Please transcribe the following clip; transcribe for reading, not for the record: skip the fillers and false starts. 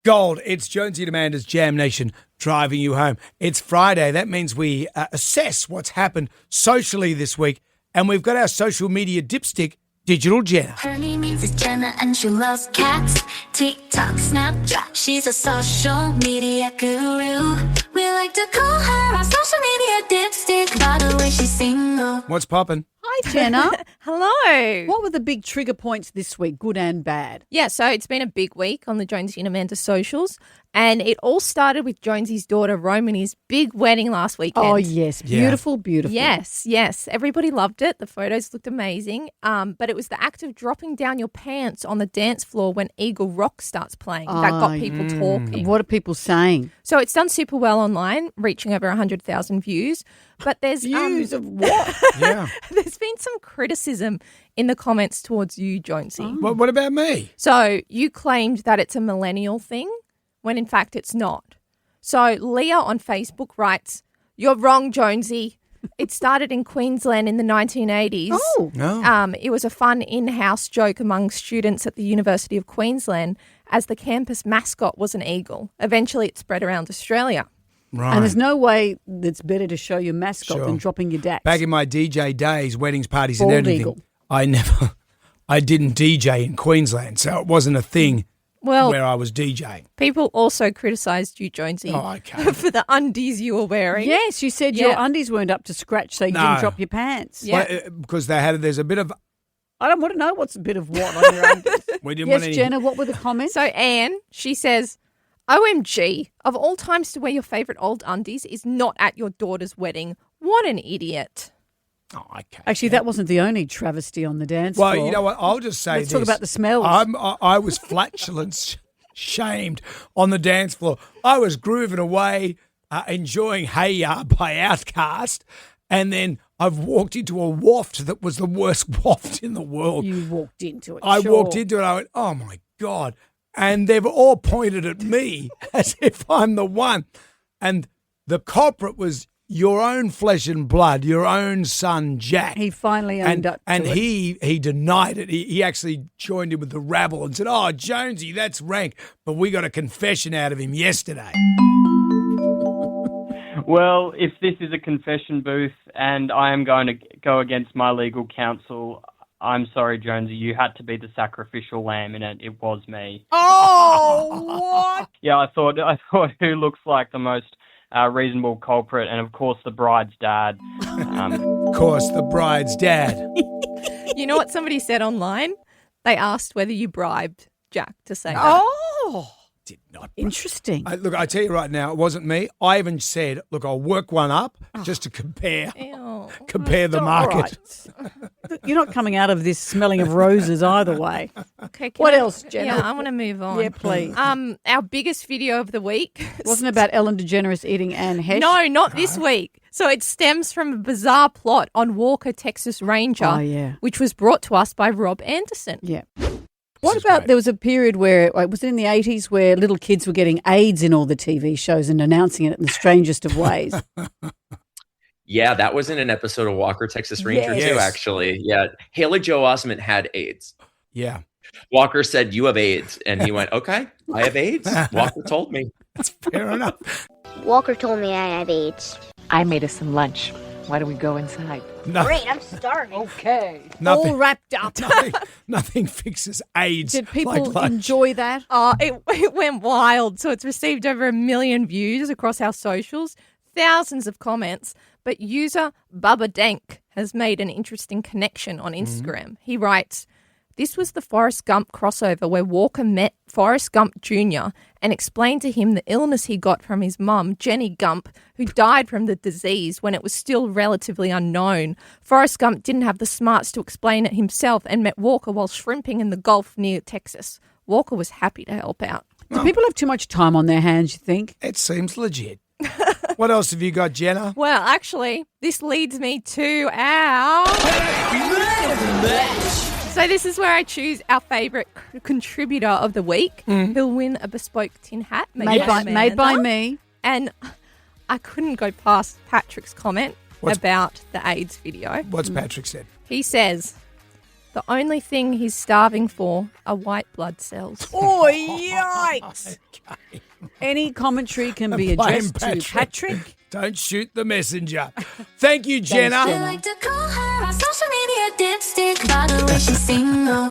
Gold. It's Jonesy Amanda's Jam Nation driving you home. It's Friday. That means we assess what's happened socially this week. And we've got our social media dipstick, Digital Jenna. Her name is Jenna and she loves cats. TikTok, Snapchat, she's a social media guru. We like to call her our social media dipstick. By the way, she's single. What's poppin'? Hi, Jenna. Hello. What were the big trigger points this week, good and bad? Yeah, so it's been a big week on the Jonesy and Amanda socials, and it all started with Jonesy's daughter Romany's big wedding last weekend. Oh, yes. Beautiful, beautiful. Yes. Everybody loved it. The photos looked amazing. But it was the act of dropping down your pants on the dance floor when Eagle Rock starts playing that got people talking. What are people saying? So it's done super well online, reaching over 100,000 views. But there's Views of what? Yeah. there's been some criticism in the comments towards you, Jonesy. What about me? So you claimed that it's a millennial thing when in fact it's not. So Leah on Facebook writes, "You're wrong, Jonesy. It started in Queensland in the 1980s. Oh. No. It was a fun in-house joke among students at the University of Queensland as the campus mascot was an eagle. Eventually it spread around Australia." Right. And there's no way that's better to show your mascot Sure. than dropping your dax. Back in my DJ days, weddings, parties Bald and everything, eagle. I didn't DJ in Queensland, so it wasn't a thing Well, where I was DJing. people also criticised you, Jonesy, Oh, okay. for the undies you were wearing. Yes, you said your Yeah. undies weren't up to scratch, so you No. didn't drop your pants. Yeah. Well, because there's a bit of, I don't want to know what's a bit of what on your undies. we didn't Yes, want any. Jenna, what were the comments? So Anne, she says, "OMG, of all times to wear your favourite old undies is not at your daughter's wedding. What an idiot." Oh, okay. Actually, that wasn't the only travesty on the dance Well, floor. you know what? I'll just say Let's this. talk about the smells. I was flatulence shamed on the dance floor. I was grooving away, enjoying Hey Ya by Outkast, and then I've walked into a waft that was the worst waft in the world. You walked into it. I sure. walked into it and I went, oh, my God. And they've all pointed at me as if I'm the one. And the culprit was your own flesh and blood, your own son, Jack. He finally owned up to and it. he denied it. He actually joined in with the rabble and said, "Oh, Jonesy, that's rank." But we got a confession out of him yesterday. Well, if this is a confession booth and I am going to go against my legal counsel, I'm sorry, Jonesy, you had to be the sacrificial lamb in it. It was me. Oh, what? Yeah, I thought who looks like the most reasonable culprit, and of course the bride's dad. Of course, the bride's dad. You know what somebody said online? They asked whether you bribed Jack to say that. Oh, Did not. interesting. Look, I tell you right now, it wasn't me. I even said, "Look, I'll work one up just to compare the All market." right. You're not coming out of this smelling of roses either way. Okay, What else, Jenna? Yeah, I want to move on. Yeah, please. Our biggest video of the week. Wasn't it about Ellen DeGeneres eating Anne Hesh? No, not this week. So it stems from a bizarre plot on Walker, Texas Ranger, Oh, yeah. which was brought to us by Rob Anderson. Yeah. What is about great. there was a period where, was it in the 80s, where little kids were getting AIDS in all the TV shows and announcing it in the strangest of ways? Yeah, that was in an episode of Walker, Texas Ranger Yes. too, actually. Yeah, Haley Joe Osment had AIDS. Yeah, Walker said, "You have AIDS." And he went, "Okay, I have AIDS." Walker told me. that's fair enough. Walker told me I have AIDS. I made us some lunch. Why don't we go inside? Great, I'm starving. Okay. Nothing, All wrapped up. nothing fixes AIDS. Did people like lunch. enjoy that? Oh, it went wild. So it's received over 1 million views across our socials, thousands of comments. But user Bubba Dank has made an interesting connection on Instagram. He writes, "This was the Forrest Gump crossover where Walker met Forrest Gump Jr. and explained to him the illness he got from his mum, Jenny Gump, who died from the disease when it was still relatively unknown. Forrest Gump didn't have the smarts to explain it himself and met Walker while shrimping in the Gulf near Texas. Walker was happy to help out." Do people have too much time on their hands, you think? It seems legit. What else have you got, Jenna? Well, actually, this leads me to our... So this is where I choose our favourite contributor of the week, who'll win a bespoke tin hat Made by me. And I couldn't go past Patrick's comment What's- about the AIDS video. What's Patrick said? He says, The only thing he's starving for are white blood cells. Oh, yikes. Any commentary can be Blame addressed to Patrick. Don't shoot the messenger. Thank you, Jenna. Jenna. I like to call her on social media dipstick by the way she's single.